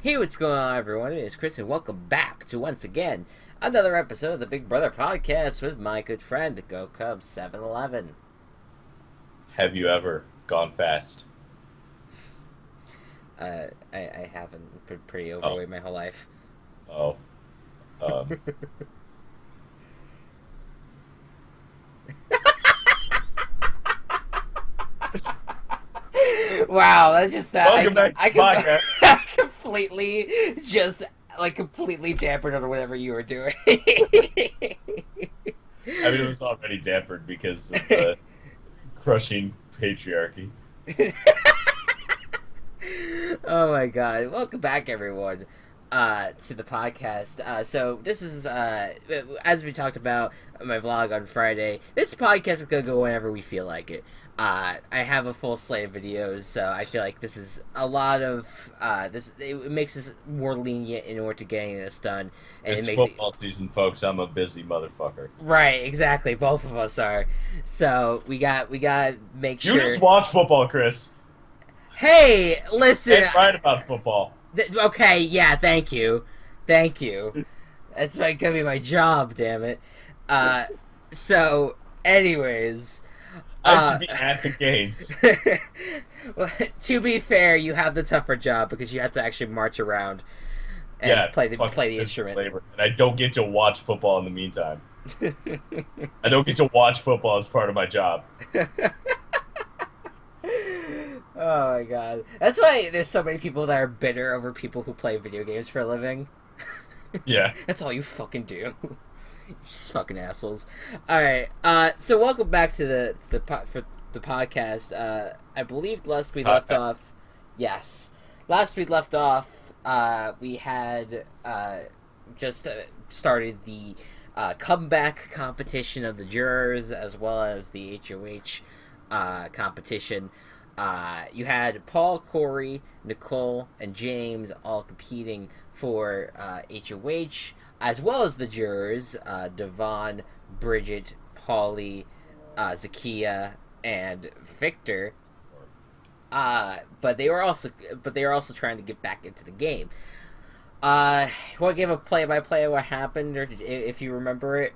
Hey, what's going on, everyone? It is Chris, and welcome back to once again another episode of the Big Brother Podcast with my good friend Gocubs 711. Have you ever gone fast? I haven't been pretty Oh, overweight my whole life. oh, um, Wow, that's just welcome back to I the podcast. I completely just completely dampened on whatever you were doing. I mean, it was already dampened because of the crushing patriarchy. Oh my god. Welcome back, everyone, to the podcast. So this is, as we talked about on my vlog on Friday, this podcast is going to go whenever we feel like it. I have a full slate of videos, so I feel like this is a lot of, it makes us more lenient in order to getting this done. And It's it makes football season, folks. I'm a busy motherfucker. right, exactly. Both of us are. So we got to make You sure. just watch football, Chris, Hey, listen. and write about football. Okay, yeah, thank you. Thank you. That's gonna be my job, damn it. Uh, so, anyways. I should be at the games. Well, to be fair, you have the tougher job because you have to actually march around and Yeah, play the fucking physical instrument. labor, and I don't get to watch football in the meantime. I don't get to watch football as part of my job. Oh my god. That's why there's so many people that are bitter over people who play video games for a living. Yeah. That's all you fucking do. You just fucking assholes. Alright, so welcome back to for the podcast. I believe last we left Podcast. off. Yes. Last we left off, we had just started the comeback competition of the jurors as well as the HOH competition. You had Paul, Corey, Nicole, and James all competing for HOH, as well as the jurors, Devon, Bridget, Paulie, Zakia, and Victor. But they were also trying to get back into the game. Want to give a play-by-play of what happened, or if you remember it?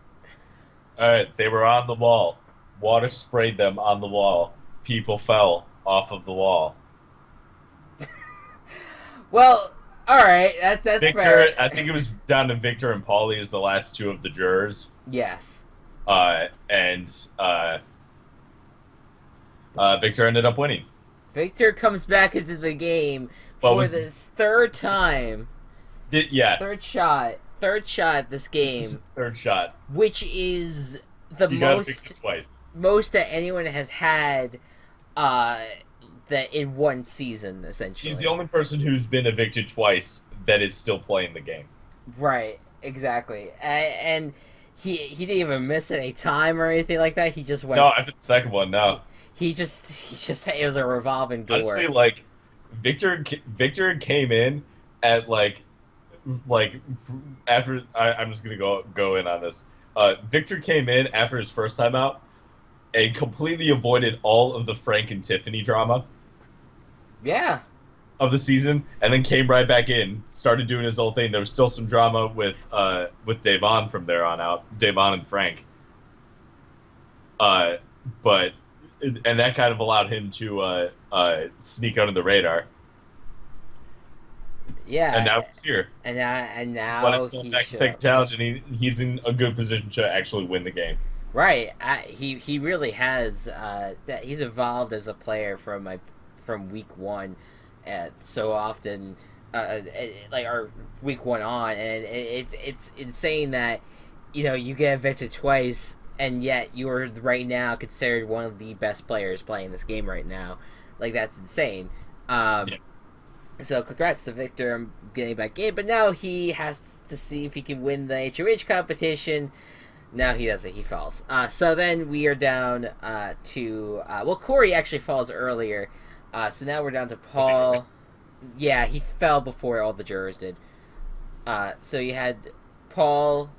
All right, they were on the wall. Water sprayed them on the wall. People fell off of the wall. Well, all right, that's Victor, fair. I think it was down to Victor and Paulie as the last two of the jurors. Yes. And Victor ended up winning. Victor comes back into the game What for was this third time. yeah? Third shot this game, This is his third shot. which is the You got Victor twice. most that anyone has had that in one season, essentially. He's the only person who's been evicted twice that is still playing the game. Right, exactly. And he didn't even miss any time or anything like that. He just went. No, after the second one, no. He just it was a revolving door. Honestly, like Victor came in at like after I'm just gonna go in on this. Victor came in after his first time out and completely avoided all of the Frank and Tiffany drama Yeah. of the season, and then came right back in, started doing his whole thing. There was still some drama with Devon from there on out, Devon and Frank. But and that kind of allowed him to sneak under the radar. Yeah. And now he's here. And now But it's he back to showed second up. challenge, and he's in a good position to actually win the game. Right. He really has. That he's evolved as a player from week one, so often, like our week one on, and it's insane that you get evicted twice, and yet you are right now considered one of the best players playing this game right now. Like, that's insane. Yeah. So congrats to Victor on getting back in, but now he has to see if he can win the HOH competition. No, he doesn't. He falls. So then we are down to... well, Corey actually falls earlier. So now we're down to Paul. Yeah, he fell before all the jurors did. So you had Paul,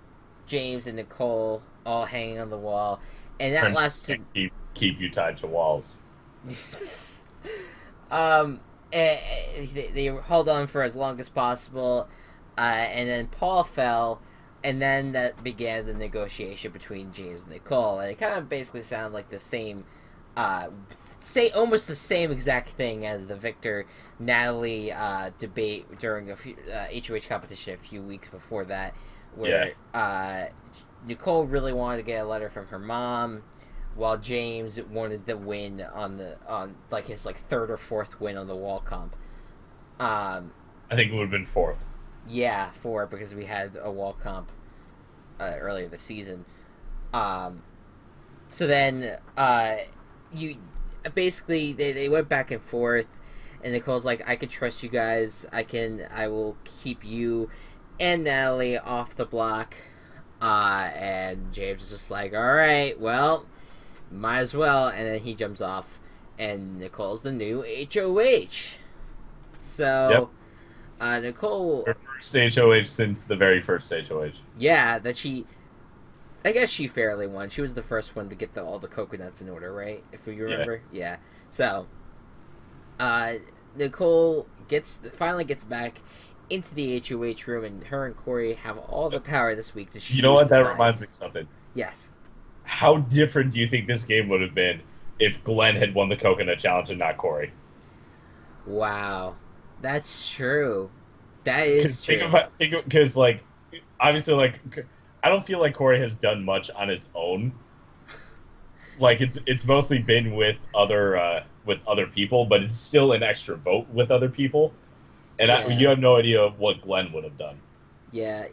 James, and Nicole all hanging on the wall. And that Friends lasted... keep you tied to walls. they held on for as long as possible, and then Paul fell, and then that began the negotiation between James and Nicole, and it kind of basically sounded like the same, say almost the same exact thing as the Victor Natalie debate during a few, HOH competition a few weeks before that, where Nicole really wanted to get a letter from her mom, while James wanted the win on like his like third or fourth win on the wall comp. I think it would have been fourth. Yeah, four, because we had a wall comp earlier this season. So then you basically they went back and forth, and Nicole's like, I can trust you guys. I will keep you and Natalie off the block. And James is just like, all right, well, might as well. And then he jumps off, and Nicole's the new HOH. So, Nicole, her first HOH since the very first HOH. Yeah, I guess she fairly won. She was the first one to get all the coconuts in order, right? If you remember, yeah. So, Nicole finally gets back into the HOH room, and her and Corey have all the power this week to choose. You know what? That sides. reminds me of something. Yes. How different do you think this game would have been if Glenn had won the coconut challenge and not Corey? Wow, that's true. That is true. Because like, obviously, like, I don't feel like Corey has done much on his own. Like it's mostly been with other people, but it's still an extra vote with other people. And you have no idea what Glenn would have done. Yeah,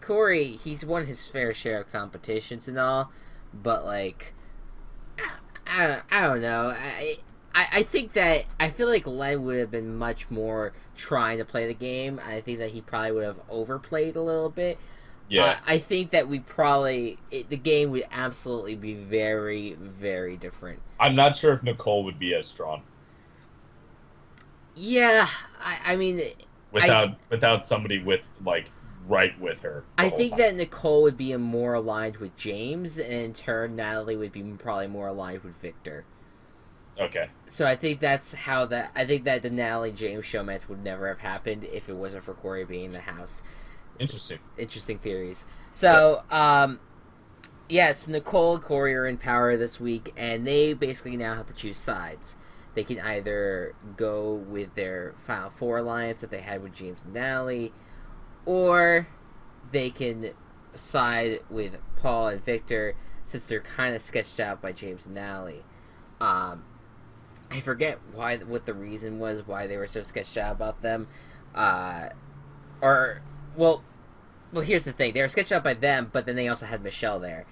Corey, he's won his fair share of competitions and all, but like, I don't know. I think that I feel like Glenn would have been much more trying to play the game. I think that he probably would have overplayed a little bit. Yeah. I think that the game would absolutely be very, very different. I'm not sure if Nicole would be as strong. Yeah, I mean, without somebody with like right with her. I think that Nicole would be more aligned with James, and in turn, Natalie would be probably more aligned with Victor. Okay. So I think that's how I think that the Natalie James showmatch would never have happened if it wasn't for Corey being in the house. Interesting theories. So, yes, Nicole and Corey are in power this week, and they basically now have to choose sides. They can either go with their Final Four alliance that they had with James and Natalie, or they can side with Paul and Victor, since they're kind of sketched out by James and Natalie. I forget what the reason was why they were so sketched out about them. Well, here's the thing. They were sketched out by them, but then they also had Michelle there.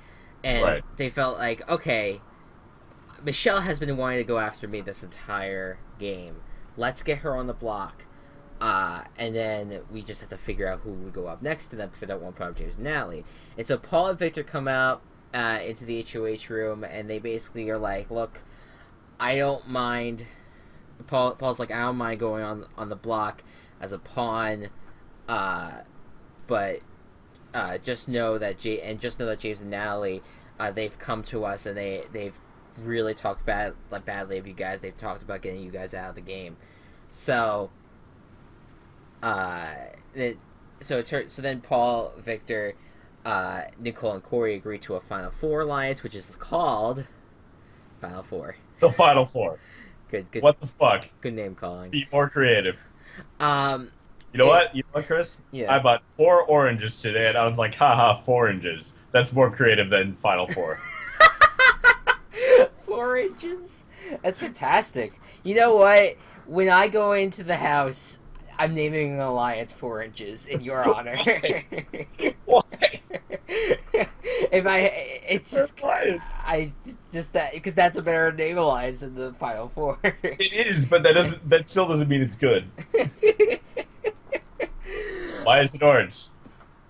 And They felt like, okay, Michelle has been wanting to go after me this entire game. Let's get her on the block. And then we just have to figure out who would go up next to them, because I don't want to put up James and Natalie. And so Paul and Victor come out into the HOH room, and they basically are like, look, I don't mind. Paul's like, I don't mind going on the block as a pawn, but just know that James and Natalie, they've come to us, and they've really talked badly of you guys. They've talked about getting you guys out of the game. So, so then Paul, Victor, Nicole, and Corey agree to a Final Four alliance, which is called Final Four. The Final Four. Good. What the fuck? Good name calling. Be more creative. You know what, Chris? Yeah. I bought 4 oranges today, and I was like, haha, 4 oranges. That's more creative than Final Four. 4 inches? That's fantastic. You know what? When I go into the house, I'm naming an alliance 4 inches in your honor. Why? Because that's a better name alliance than the Final Four. It is, but that still doesn't mean it's good. Why is it orange?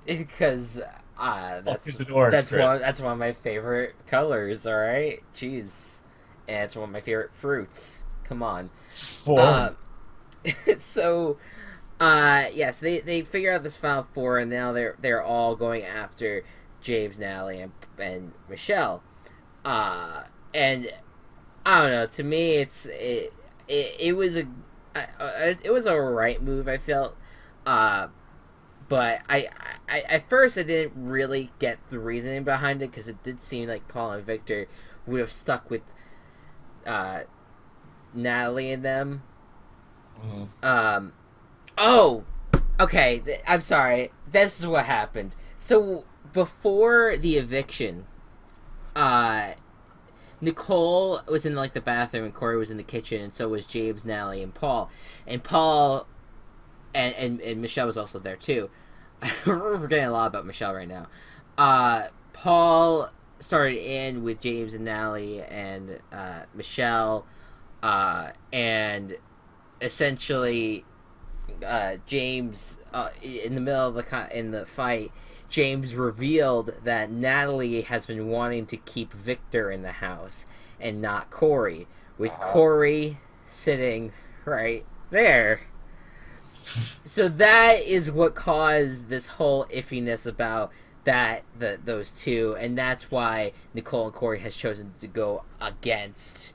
It's because It's an orange, that's one of my favorite colors. All right, jeez, and it's one of my favorite fruits. Come on. So they figure out this Final Four, and now they're all going after James, Natalie, and Michelle. And I don't know. To me, it was it was a right move. I felt, uh, but I at first I didn't really get the reasoning behind it because it did seem like Paul and Victor would have stuck with uh, Natalie and them. Mm. Oh, okay. I'm sorry. This is what happened. So before the eviction, uh, Nicole was in like the bathroom and Corey was in the kitchen, and so was James, Natalie, and Paul. And Paul and Michelle was also there too. We're forgetting a lot about Michelle right now. Paul started in with James and Natalie and Michelle, and essentially James in the middle of the fight. James revealed that Natalie has been wanting to keep Victor in the house and not Corey, with Corey sitting right there. So that is what caused this whole iffiness about those two, and that's why Nicole and Corey has chosen to go against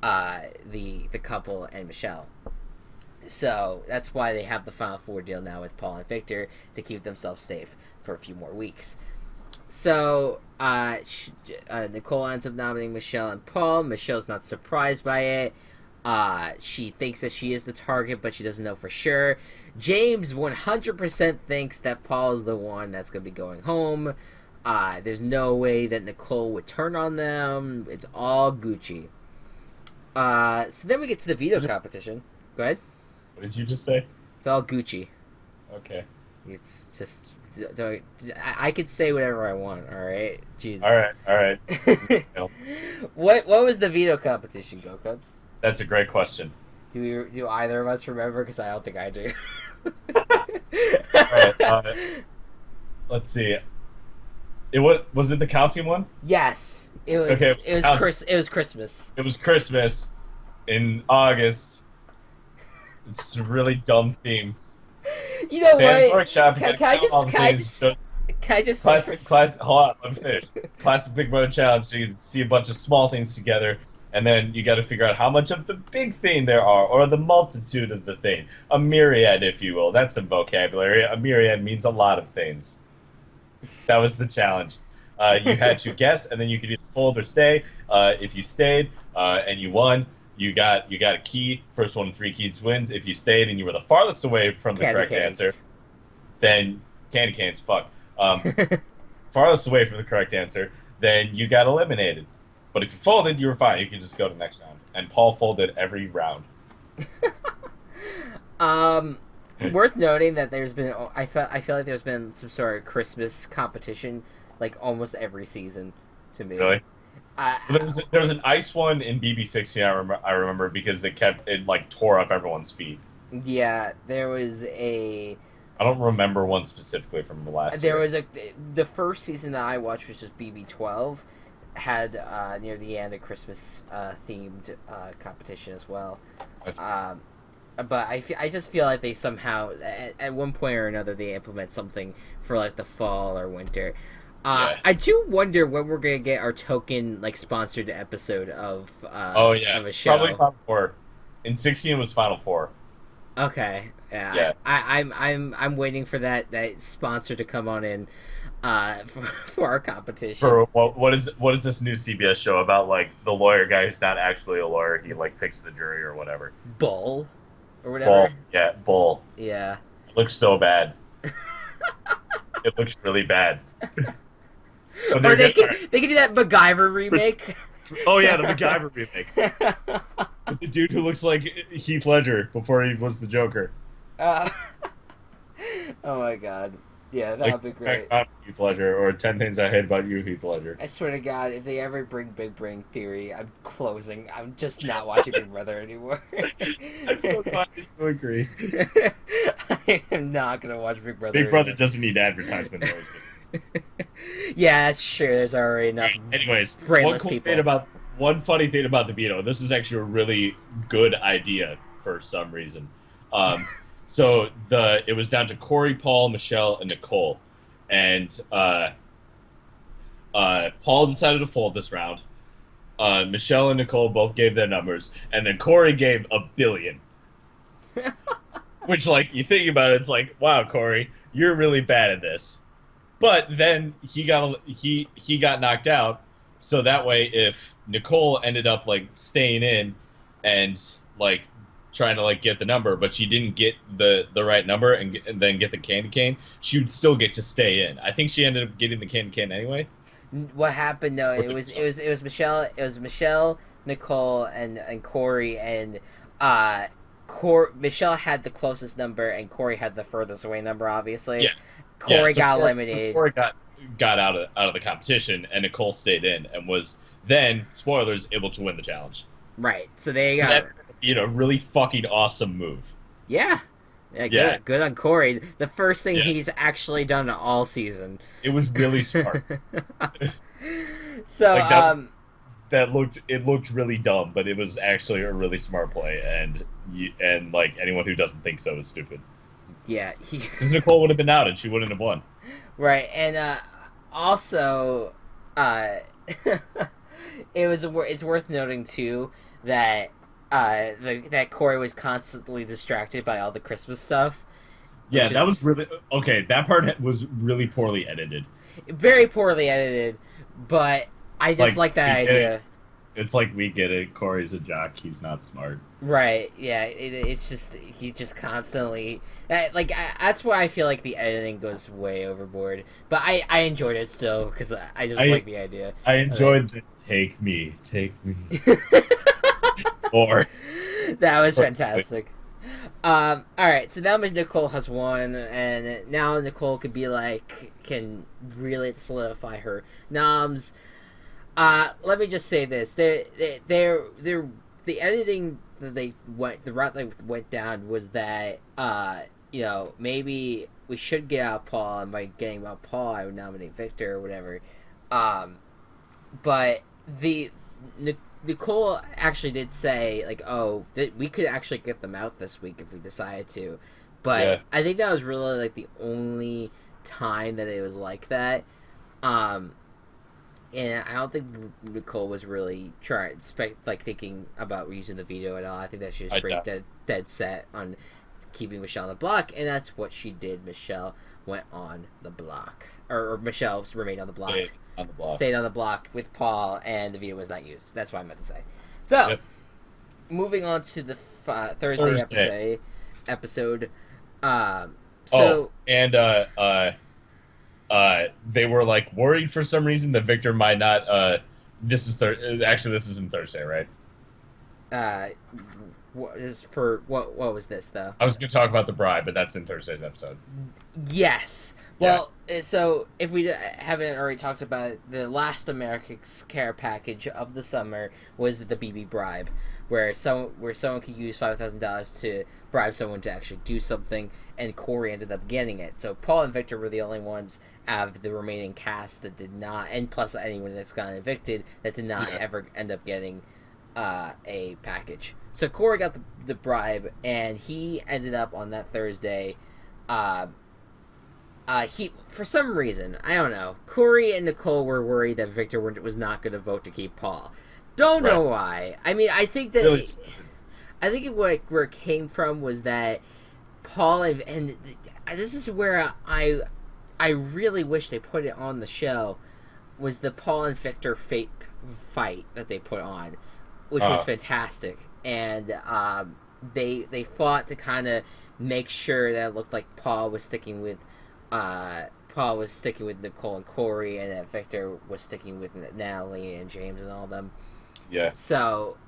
the couple and Michelle. So that's why they have the Final Four deal now with Paul and Victor to keep themselves safe for a few more weeks. So Nicole ends up nominating Michelle and Paul. Michelle's not surprised by it. She thinks that she is the target, but she doesn't know for sure. James 100% thinks that Paul is the one that's going to be going home. There's no way that Nicole would turn on them. It's all Gucci. So then we get to the veto competition. Go ahead. What did you just say? It's all Gucci. Okay. It's just... I could say whatever I want, alright? Jesus. Alright. What was the veto competition, Gocubs? That's a great question. Do either of us remember? Because I don't think I do. Alright, let's see. Was it the counting one? Yes. It was Christmas. It was Christmas in August. It's a really dumb theme. You know Santa what? Workshop. Can I just say hold on, let me finish. Classic Big Brother Challenge. So you see a bunch of small things together, and then you got to figure out how much of the big thing there are, or the multitude of the thing. A myriad, if you will. That's some vocabulary. A myriad means a lot of things. That was the challenge. You had to guess, and then you could either fold or stay. If you stayed and you won, you got a key. First one 3 keys wins. If you stayed and you were the farthest away from the correct answer, then candy canes. Fuck. Farthest away from the correct answer, then you got eliminated. But if you folded, you were fine. You can just go to the next round. And Paul folded every round. Worth noting that there's been I feel like there's been some sort of Christmas competition like almost every season to me. Really? There was an ice one in BB16. I remember because it like tore up everyone's feet. Yeah, there was a. I don't remember one specifically from the last. There was the first season that I watched, which was BB12, had near the end a Christmas themed competition as well. Okay. But I just feel like they somehow at one point or another they implement something for like the fall or winter. Yeah. I do wonder when we're gonna get our token like sponsored episode of of a show. Probably Final Four. In 16 it was Final Four. Okay. Yeah. I'm waiting for that sponsor to come on in for our competition. For what is this new CBS show about, like the lawyer guy who's not actually a lawyer, he like picks the jury or whatever. Bull or whatever. Bull. Yeah. It looks so bad. It looks really bad. Or they could do that MacGyver remake. Oh yeah, the MacGyver remake. With the dude who looks like Heath Ledger before he was the Joker. Oh my god. Yeah, that would be great. Heath Ledger, or 10 Things I Hate About You, Heath Ledger. I swear to God, if they ever bring Big Bang Theory, I'm closing. I'm just not watching Big Brother anymore. I'm so glad that you agree. I am not going to watch Big Brother Big Brother doesn't need advertisement. Yeah, that's true. There's already enough brainless people. One funny thing about the veto, this is actually a really good idea for some reason. So it was down to Corey, Paul, Michelle, and Nicole, and Paul decided to fold this round. Michelle and Nicole both gave their numbers, and then Corey gave $1 billion. Which, like, you think about it, it's like, wow, Corey, you're really bad at this. But then he got knocked out, so that way, if Nicole ended up like staying in and like trying to like get the number, but she didn't get the right number and then get the candy cane, she would still get to stay in. I think she ended up getting the candy cane anyway. What happened? No, Or it was Michelle. It was Michelle, Nicole, and Corey, and Michelle had the closest number, and Corey had the furthest away number. Obviously, yeah, yeah. Corey got eliminated. So Corey got out of the competition, and Nicole stayed in and was then spoilers able to win the challenge. Right. So there you So go. that, really fucking awesome move. Yeah. Yeah. Good on Corey. The first thing Yeah. he's actually done all season. It was really smart. So, Like, that looked really dumb, but it was actually a really smart play, and like anyone who doesn't think so is stupid. yeah, Because Nicole would have been out and she wouldn't have won. right, and also, it's worth noting too that that Corey was constantly distracted by all the Christmas stuff. Yeah, that was really okay. That part was really poorly edited. Very poorly edited, but I just like that idea. It's like we get it. Corey's a jock. He's not smart. Right? Yeah. It's just he's just constantly that's why I feel like the editing goes way overboard. But I enjoyed it still because I just like the idea. I enjoyed the take me. Or that was fantastic. All right, so now Nicole has won, and now Nicole can really solidify her noms. Let me just say this: the editing that the route they went down was that maybe we should get out Paul, and by getting out Paul, I would nominate Victor or whatever. But Nicole actually did say we could actually get them out this week if we decided to, but yeah. I think that was really like the only time that it was like that. And I don't think Nicole was really thinking about using the veto at all. I think that she was pretty dead set on keeping Michelle on the block, and that's what she did. Michelle went on the block, or Michelle remained on the block. Stayed on the block with Paul, and the veto was not used. That's what I meant to say. So, moving on to the Thursday episode. They were like worried for some reason that Victor might not. This isn't Thursday, right? What was this though? I was going to talk about the bride, but that's in Thursday's episode. Yes. Well, so if we haven't already talked about it, the last America's Care package of the summer was the BB bribe, where someone could use $5,000 to bribe someone to actually do something, and Corey ended up getting it. So Paul and Victor were the only ones out of the remaining cast that did not, and plus anyone that's gotten evicted that did not ever end up getting a package. So Corey got the bribe, and he ended up on that Thursday. He, for some reason, I don't know, Corey and Nicole were worried that Victor was not going to vote to keep Paul. Don't know why. I mean, I think that where it came from was that Paul and this is where I really wish they put it on the show, was the Paul and Victor fake fight that they put on, which was fantastic, and they fought to kind of make sure that it looked like Paul was sticking with Nicole and Corey, and that Victor was sticking with Natalie and James and all of them. Yeah. So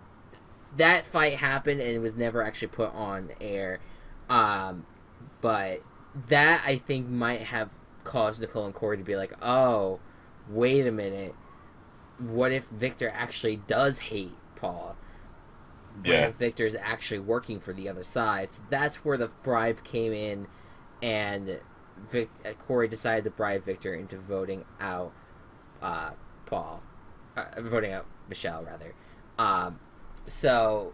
that fight happened, and it was never actually put on air. But that, I think, might have caused Nicole and Corey to be like, oh, wait a minute. What if Victor actually does hate Paul? What if Victor's actually working for the other side? So that's where the bribe came in, and Corey decided to bribe Victor into voting out voting out Michelle, rather. So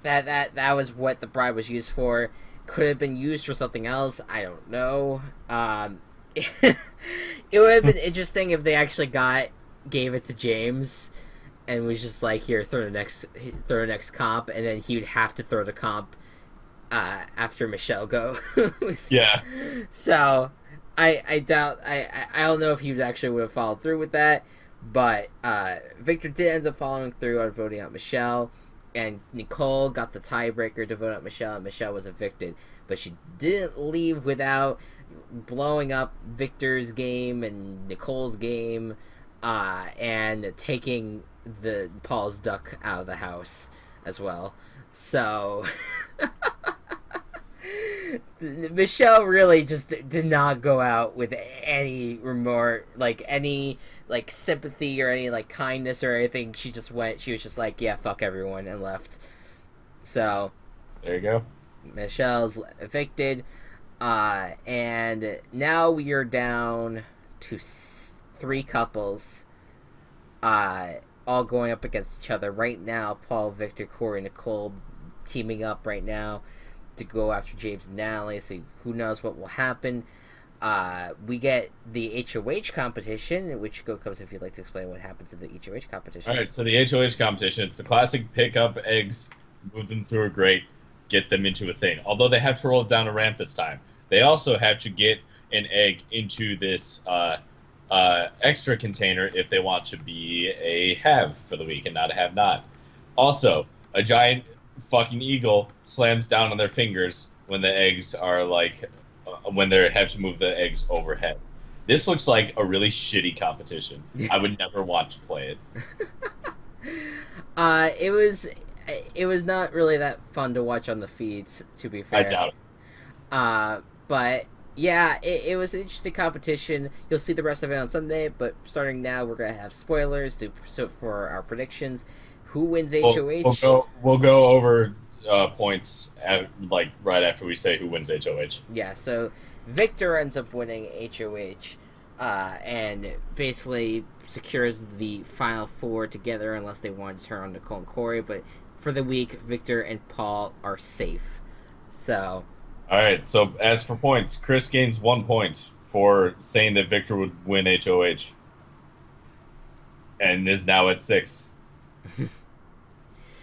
that was what the bribe was used for. Could have been used for something else. I don't know. It would have been interesting if they actually gave it to James and was just like, here, throw the next comp, and then he would have to throw the comp after Michelle goes. Yeah. So I doubt I don't know if he actually would have followed through with that, but Victor did end up following through on voting out Michelle, and Nicole got the tiebreaker to vote out Michelle, and Michelle was evicted, but she didn't leave without blowing up Victor's game and Nicole's game, and taking the Paul's duck out of the house as well. So Michelle really just did not go out with any remorse, like any like sympathy or any like kindness or anything. She just went. She was just like, "Yeah, fuck everyone," and left. So There you go. Michelle's evicted, and now we are down to three couples, all going up against each other right now. Paul, Victor, Corey, Nicole teaming up right now to go after James and Natalie. So who knows what will happen. We get the HOH competition, which Gocubs, if you'd like to explain what happens in the HOH competition. All right, so the HOH competition, it's the classic pick up eggs, move them through a grate, get them into a thing. Although they have to roll it down a ramp this time. They also have to get an egg into this extra container if they want to be a have for the week and not a have not. Also, a giant fucking eagle slams down on their fingers when the eggs are like when they have to move the eggs overhead. This looks like a really shitty competition. I would never want to play it. It was not really that fun to watch on the feeds, to be fair. I doubt it. But yeah, it was an interesting competition. You'll see the rest of it on Sunday, but starting now, we're gonna have spoilers for our predictions. Who wins HOH? We'll go over points like right after we say who wins HOH. Yeah, so Victor ends up winning HOH, and basically secures the final four together unless they want to turn on Nicole and Corey. But for the week, Victor and Paul are safe. So. All right. So as for points, Chris gains 1 point for saying that Victor would win HOH, and is now at 6.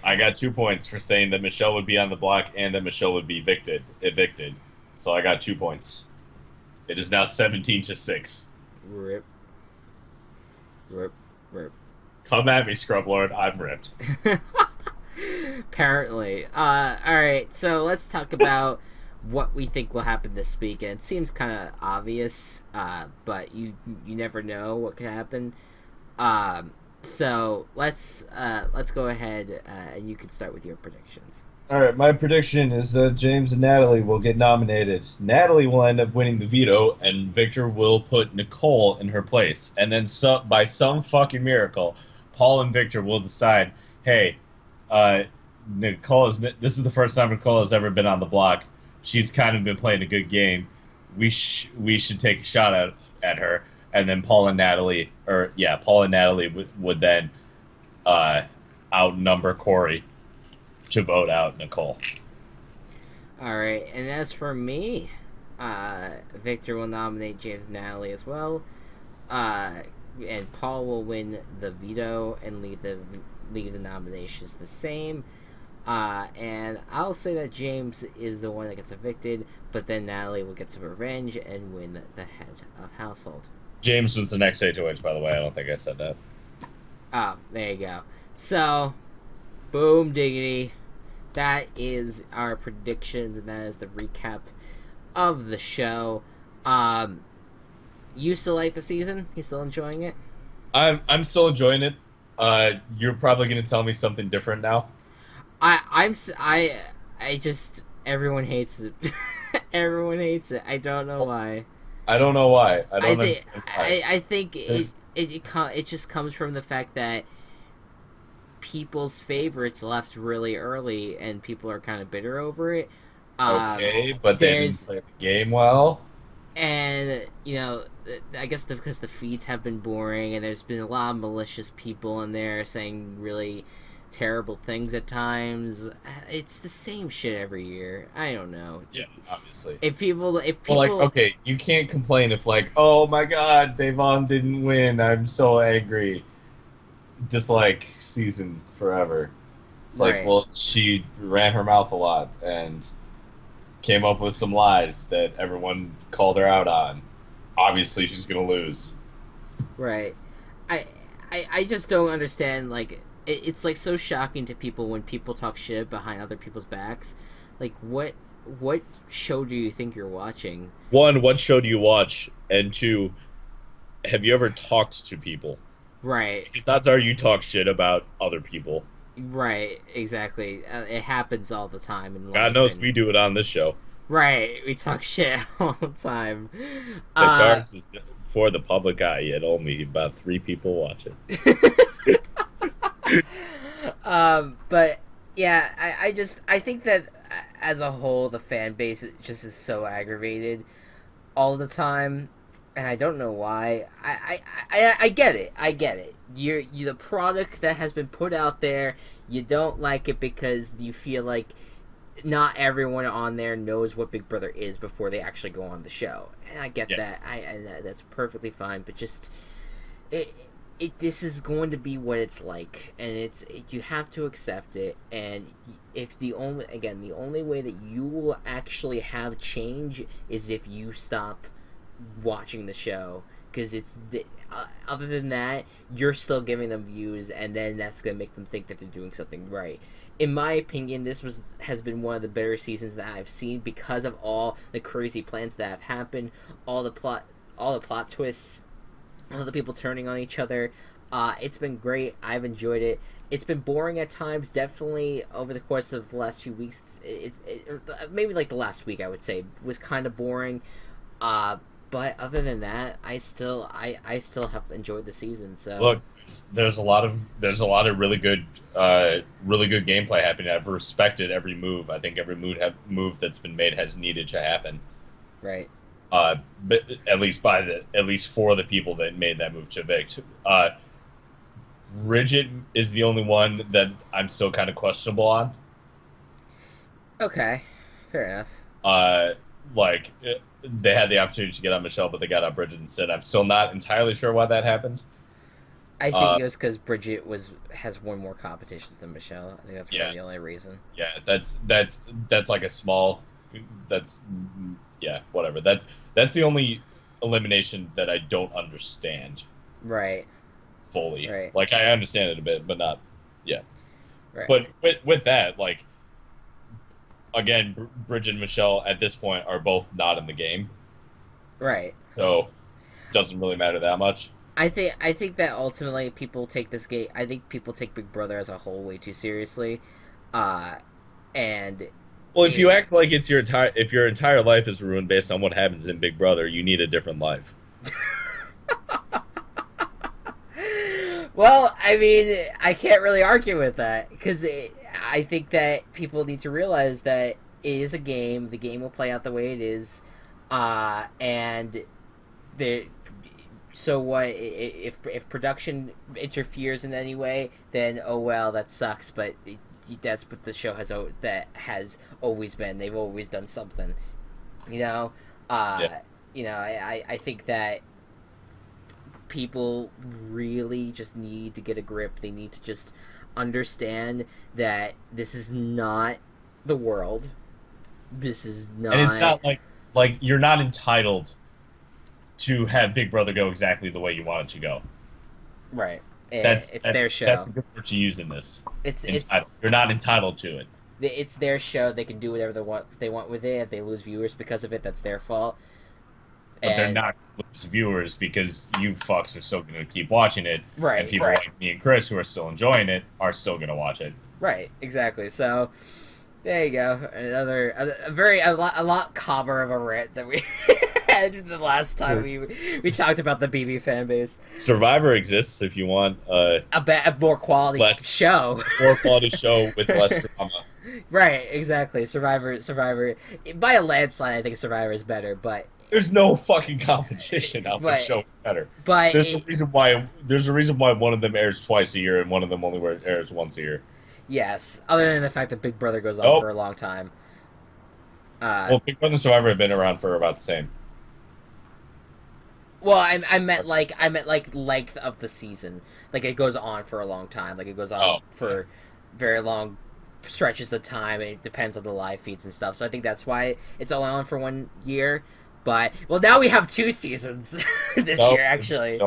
I got 2 points for saying that Michelle would be on the block and that Michelle would be evicted. So I got 2 points. It is now 17-6. Rip. Come at me, Scrub Lord. I'm ripped. Apparently. Alright, so let's talk about what we think will happen this week. And it seems kind of obvious, but you never know what could happen. So let's go ahead, and you can start with your predictions. All right, my prediction is that James and Natalie will get nominated. Natalie will end up winning the veto, and Victor will put Nicole in her place. And then by some fucking miracle, Paul and Victor will decide, hey, this is the first time Nicole has ever been on the block. She's kind of been playing a good game. We should take a shot at her. And then Paul and Natalie would then outnumber Corey to vote out Nicole. All right, and as for me, Victor will nominate James and Natalie as well, and Paul will win the veto and leave the nominations the same. And I'll say that James is the one that gets evicted, but then Natalie will get some revenge and win the head of household. James was the next HOH, by the way. I don't think I said that. Oh, there you go. So, boom diggity. That is our predictions, and that is the recap of the show. You still like the season? You still enjoying it? I'm still enjoying it. You're probably going to tell me something different now. I just everyone hates it. Everyone hates it. I don't know why. I don't know why. I don't understand why. I think it just comes from the fact that people's favorites left really early, and people are kind of bitter over it. Okay, but they didn't play the game well. And, I guess because the feeds have been boring, and there's been a lot of malicious people in there saying really terrible things at times. It's the same shit every year. I don't know. Yeah, obviously. If people well, like, okay, you can't complain if like, oh my god, Devon didn't win. I'm so angry. Dislike season forever. It's right. Like, well, she ran her mouth a lot, and came up with some lies that everyone called her out on. Obviously, she's gonna lose. Right. I I just don't understand. Like, it's like so shocking to people when people talk shit behind other people's backs. Like, what show do you think you're watching? One, what show do you watch? And two, have you ever talked to people? Right. Because odds are you talk shit about other people. Right. Exactly. It happens all the time in God life. knows And we do it on this show. right, we talk shit all the time. Except ours is for the public eye, yet only about 3 people watch it. But yeah, I think that as a whole, the fan base just is so aggravated all the time, and I don't know why. I get it. I get it. You the product that has been put out there. You don't like it because you feel like not everyone on there knows what Big Brother is before they actually go on the show, and I get Yeah. that. That's perfectly fine, but just it, this is going to be what it's like, and you have to accept it. And if the only way that you will actually have change is if you stop watching the show, because other than that, you're still giving them views, and then that's gonna make them think that they're doing something right. In my opinion, has been one of the better seasons that I've seen because of all the crazy plans that have happened, all the plot twists, all the people turning on each other. It's been great. I've enjoyed it. It's been boring at times, definitely over the course of the last few weeks. Maybe like the last week, I would say, was kind of boring. But other than that, I still have enjoyed the season. So Look, there's a lot of really good gameplay happening. I've respected every move. I think every move that's been made has needed to happen. right, But at least for the people that made that move to evict. Bridget is the only one that I'm still kind of questionable on. okay, fair enough. Uh, like they had the opportunity to get on Michelle, but they got on Bridget instead. I'm still not entirely sure why that happened. I think Uh, it was because Bridget has won more competitions than Michelle. I think that's yeah, really the only reason. yeah, that's like a small. That's yeah, whatever. That's the only elimination that I don't understand Right, fully. right, Like I understand it a bit, but not. Yeah, right, but with that, like again, Bridget and Michelle at this point are both not in the game, right. so it doesn't really matter that much. I think that ultimately people take this game. I think people take Big Brother as a whole way too seriously, uh, and Well, if you it, act like it's if your entire life is ruined based on what happens in Big Brother, you need a different life. well, I mean, I can't really argue with that because I think that people need to realize that it is a game. The game will play out the way it is, and the so what if production interferes in any way, then oh well, that sucks. But that's what the show has always been. They've always done something, you know. Yeah. I think that people really just need to get a grip. They need to just understand that this is not the world. This is not. And it's not like you're not entitled to have Big Brother go exactly the way you want it to go. right. It's their show. That's a good word to use in this. It's You're not entitled to it. it's their show. They can do whatever they want with it. If they lose viewers because of it, that's their fault. But they're And not gonna lose viewers because you fucks are still going to keep watching it, right, and people like me and Chris who are still enjoying it are still going to watch it. right, exactly. So there you go. Another a lot calmer of a rant that we had the last time we talked about the BB fan base. Survivor exists if you want A more quality show. more quality show with less drama. Right, exactly. Survivor. By a landslide, I think Survivor is better, but There's no fucking competition out there show better. But There's a reason why one of them airs twice a year and one of them only airs once a year. yes, other than the fact that Big Brother goes on for a long time. Well, Big Brother and Survivor have been around for about the same. Well, I meant like length of the season. Like it goes on for a long time. Like it goes on for very long stretches of time. It depends on the live feeds and stuff. So I think that's why it's only on for 1 year. But well, now we have 2 seasons this year actually.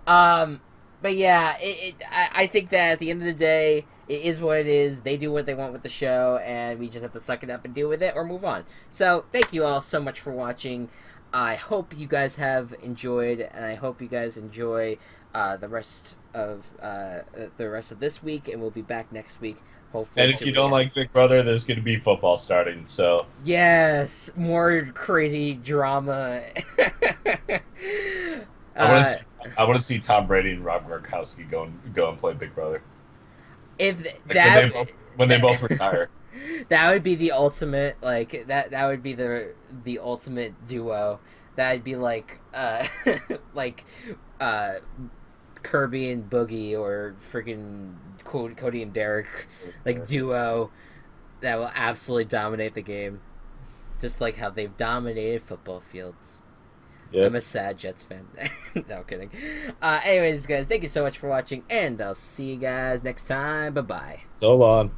But yeah, I think that at the end of the day, it is what it is. They do what they want with the show, and we just have to suck it up and deal with it or move on. So thank you all so much for watching. I hope you guys have enjoyed, and I hope you guys enjoy the rest of this week, and we'll be back next week. Hopefully. And if you don't like Big Brother, there's going to be football starting. So yes, more crazy drama. I want to see Tom Brady and Rob Gronkowski go and play Big Brother. If when they both retire, that would be the ultimate. Like that would be the ultimate duo. That'd be like Kirby and Boogie, or freaking Cody and Derek, like duo that will absolutely dominate the game, just like how they've dominated football fields. Yep. I'm a sad Jets fan. No, kidding. Anyways, guys, thank you so much for watching, and I'll see you guys next time. Bye-bye. So long.